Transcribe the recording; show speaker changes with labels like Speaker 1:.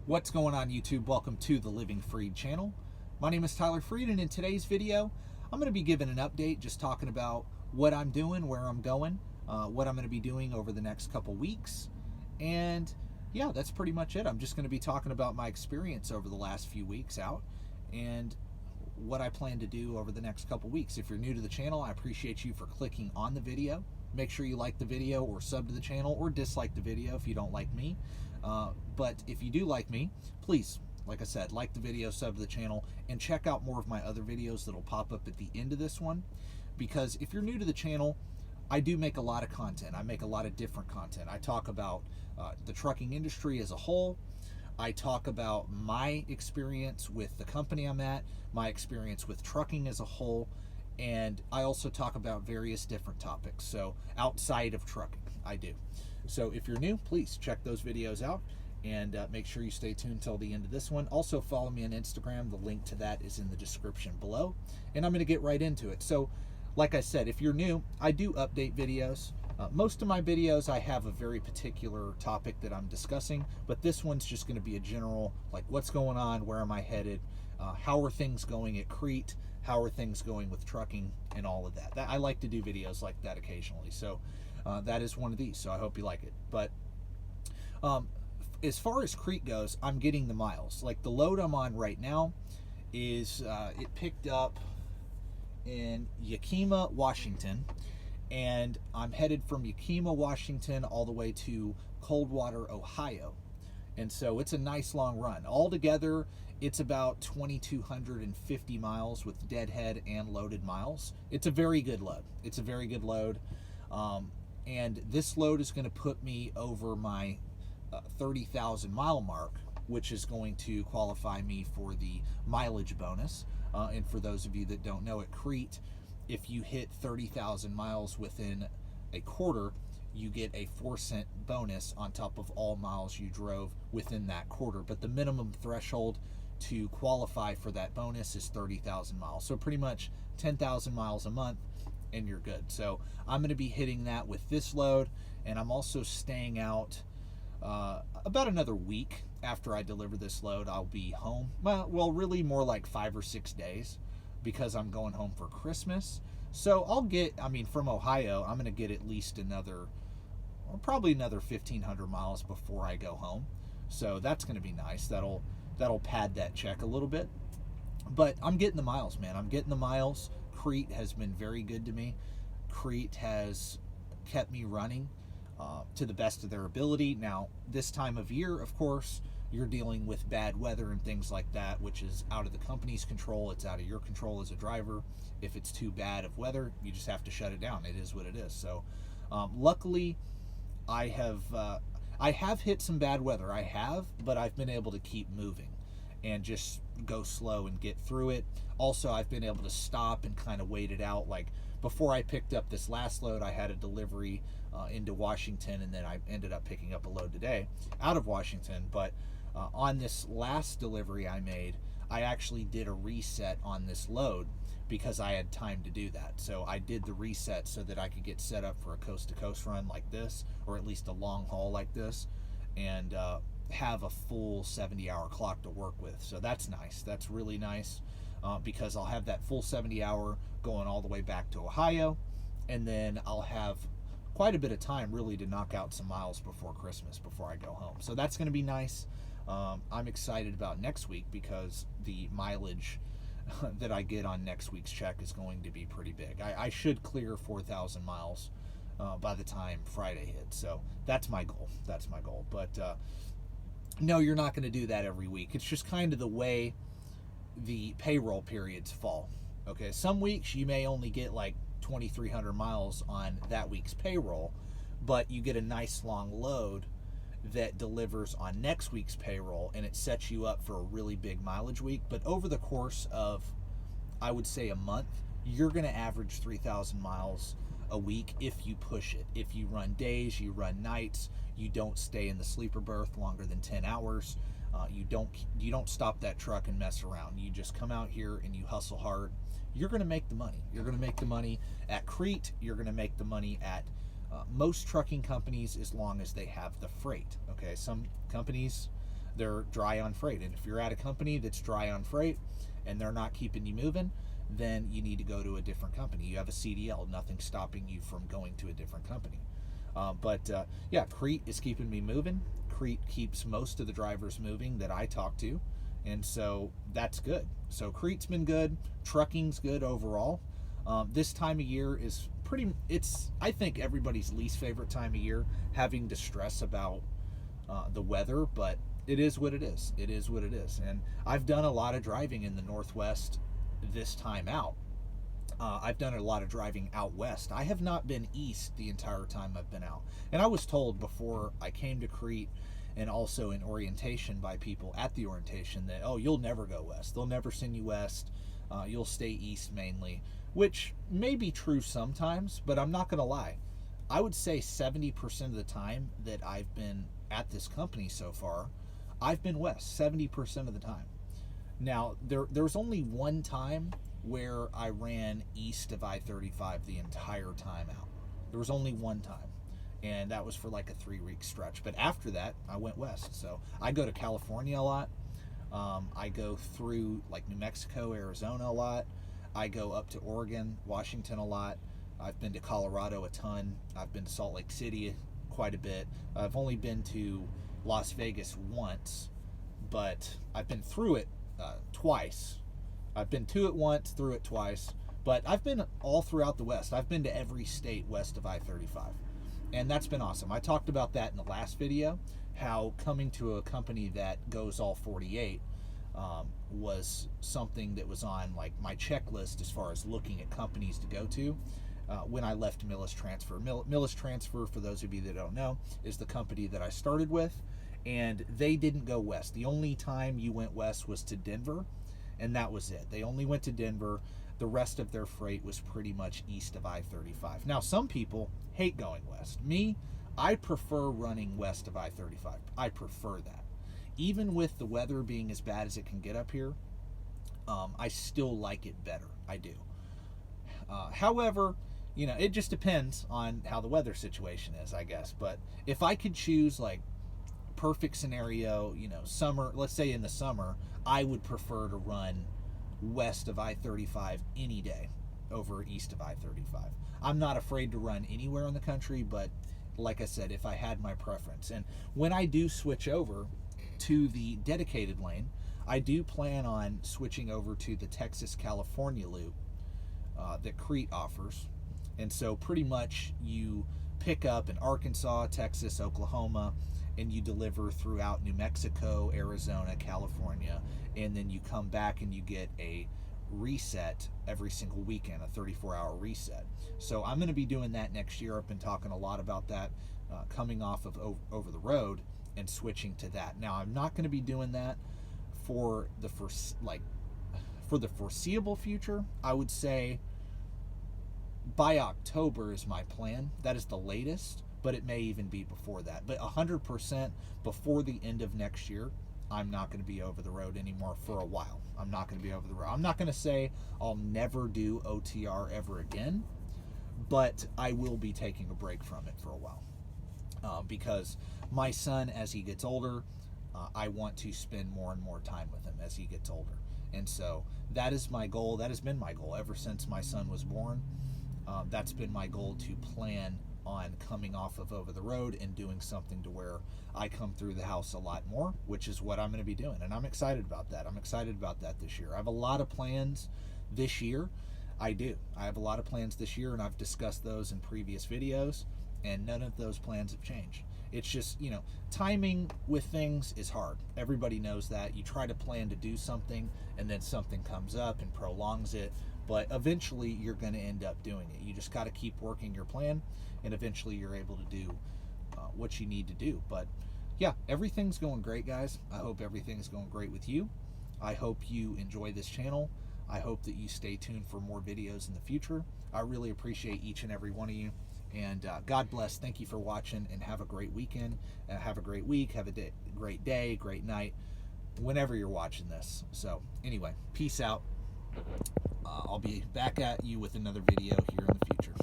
Speaker 1: What's going on, YouTube? Welcome to the Living Freed channel. My name is Tyler Freed, and in today's video, I'm going to be giving an update, just talking about what I'm doing, where I'm going, what I'm going to be doing over the next couple weeks, and yeah, that's pretty much it. I'm just going to be talking about my experience over the last few weeks out, and what I plan to do over the next couple weeks. If you're new to the channel, I appreciate you for clicking on the video. Make sure you like the video or sub to the channel or dislike the video if you don't like me. But if you do like me, please, like I said, like the video, sub to the channel, and check out more of my other videos that'll pop up at the end of this one. Because if you're new to the channel, I do make a lot of content. I make a lot of different content. I talk about the trucking industry as a whole. I talk about my experience with the company I'm at, my experience with trucking as a whole, and I also talk about various different topics. So outside of trucking, I do. So if you're new, please check those videos out, and make sure you stay tuned till the end of this one. Also follow me on Instagram. The link to that is in the description below, and I'm going to get right into it. So like I said, if you're new, I do update videos. Most of my videos, I have a very particular topic that I'm discussing, but this one's just going to be a general, like, what's going on, where am I headed, how are things going at Crete, how are things going with trucking, and all of that. I like to do videos like that occasionally, so that is one of these, so I hope you like it. But as far as Crete goes, I'm getting the miles. Like, the load I'm on right now is, it picked up in Yakima, Washington, and I'm headed from Yakima, Washington, all the way to Coldwater, Ohio. And so it's a nice long run. Altogether, it's about 2,250 miles with deadhead and loaded miles. It's a very good load. It's a very good load. And this load is going to put me over my 30,000 mile mark, which is going to qualify me for the mileage bonus. And for those of you that don't know, at Crete, if you hit 30,000 miles within a quarter, you get a 4-cent bonus on top of all miles you drove within that quarter. But the minimum threshold to qualify for that bonus is 30,000 miles. So pretty much 10,000 miles a month, and you're good. So I'm going to be hitting that with this load, and I'm also staying out about another week after I deliver this load. I'll be home. Well, really more like 5 or 6 days, because I'm going home for Christmas. So I'll get, from Ohio, I'm going to get at least probably another 1,500 miles before I go home. So that's going to be nice. That'll pad that check a little bit. But I'm getting the miles, man. I'm getting the miles. Crete has been very good to me. Crete has kept me running to the best of their ability. Now, this time of year, of course, you're dealing with bad weather and things like that, which is out of the company's control. It's out of your control as a driver. If it's too bad of weather, you just have to shut it down. It is what it is. So luckily, I have hit some bad weather. I have, but I've been able to keep moving and just go slow and get through it. Also, I've been able to stop and kind of wait it out. Like, before I picked up this last load, I had a delivery into Washington, and then I ended up picking up a load today out of Washington. But on this last delivery I made, I actually did a reset on this load because I had time to do that. So I did the reset so that I could get set up for a coast-to-coast run like this, or at least a long haul like this, and have a full 70-hour clock to work with. So that's nice. That's really nice, because I'll have that full 70-hour going all the way back to Ohio, and then I'll have quite a bit of time really to knock out some miles before Christmas, before I go home. So that's going to be nice. I'm excited about next week because the mileage that I get on next week's check is going to be pretty big. I should clear 4,000 miles by the time Friday hits. So that's my goal. That's my goal. But no, you're not going to do that every week. It's just kind of the way the payroll periods fall. Okay, some weeks you may only get like 2,300 miles on that week's payroll, but you get a nice long load that delivers on next week's payroll, and it sets you up for a really big mileage week. But over the course of, I would say, a month, you're going to average 3,000 miles a week if you push it. If you run days, you run nights, you don't stay in the sleeper berth longer than 10 hours, you don't stop that truck and mess around. You just come out here and you hustle hard. You're going to make the money. You're going to make the money at Crete. You're going to make the money at most trucking companies, as long as they have the freight. Okay, some companies they're dry on freight. And if you're at a company that's dry on freight and they're not keeping you moving, then you need to go to a different company. You have a CDL, nothing stopping you from going to a different company. Yeah, Crete is keeping me moving. Crete keeps most of the drivers moving that I talk to, and so that's good. So Crete's been good. Trucking's good overall. This time of year is it's I think everybody's least favorite time of year, having to stress about the weather, but it is what it is. It is what it is. And I've done a lot of driving in the Northwest this time out. I've done a lot of driving out west. I have not been east the entire time I've been out. And I was told before I came to Crete, and also in orientation by people at the orientation, that, oh, you'll never go west. They'll never send you west. You'll stay east mainly, which may be true sometimes, but I'm not going to lie. I would say 70% of the time that I've been at this company so far, I've been west 70% of the time. Now, there's only one time where I ran east of I-35 the entire time out. There was only one time, and that was for like a 3-week stretch. But after that, I went west. So I go to California a lot. I go through like New Mexico, Arizona a lot. I go up to Oregon, Washington a lot. I've been to Colorado a ton. I've been to Salt Lake City quite a bit. I've only been to Las Vegas once, but I've been through it twice. I've been to it once, through it twice, but I've been all throughout the West. I've been to every state west of I-35, and that's been awesome. I talked about that in the last video, how coming to a company that goes all 48 was something that was on like my checklist as far as looking at companies to go to when I left Millis Transfer. Millis Transfer, for those of you that don't know, is the company that I started with, and they didn't go west. The only time you went west was to Denver, and that was it. They only went to Denver. The rest of their freight was pretty much east of I-35. Now, some people hate going west. Me, I prefer running west of I-35. I prefer that. Even with the weather being as bad as it can get up here, I still like it better. I do. However, you know, it just depends on how the weather situation is, I guess. But if I could choose, like, perfect scenario, you know, summer, let's say in the summer, I would prefer to run west of I-35 any day over east of I-35. I'm not afraid to run anywhere in the country, but like I said, if I had my preference. And when I do switch over to the dedicated lane, I do plan on switching over to the Texas-California loop that Crete offers. And so pretty much you pick up in Arkansas, Texas, Oklahoma, and you deliver throughout New Mexico, Arizona, California, and then you come back and you get a reset every single weekend, a 34-hour reset. So I'm going to be doing that next year. I've been talking a lot about that, coming off of over the road and switching to that. Now, I'm not going to be doing that for the foreseeable future. I would say by October is my plan. That is the latest, but it may even be before that. But 100% before the end of next year, I'm not going to be over the road anymore for a while. I'm not going to be over the road. I'm not going to say I'll never do OTR ever again, but I will be taking a break from it for a while. Because my son, as he gets older, I want to spend more and more time with him as he gets older. And so that is my goal. That has been my goal ever since my son was born. That's been my goal, to plan on coming off of over the road and doing something to where I come through the house a lot more, which is what I'm going to be doing. And I'm excited about that. I'm excited about that this year. I have a lot of plans this year. I do. I have a lot of plans this year, and I've discussed those in previous videos, and none of those plans have changed. It's just, you know, timing with things is hard. Everybody knows that. You try to plan to do something, and then something comes up and prolongs it, but eventually you're going to end up doing it. You just got to keep working your plan, and eventually you're able to do what you need to do. But yeah, everything's going great, guys. I hope everything's going great with you. I hope you enjoy this channel. I hope that you stay tuned for more videos in the future. I really appreciate each and every one of you. And God bless. Thank you for watching, and have a great weekend. Have a great week. Have a great day, great night, whenever you're watching this. So anyway, peace out. I'll be back at you with another video here in the future.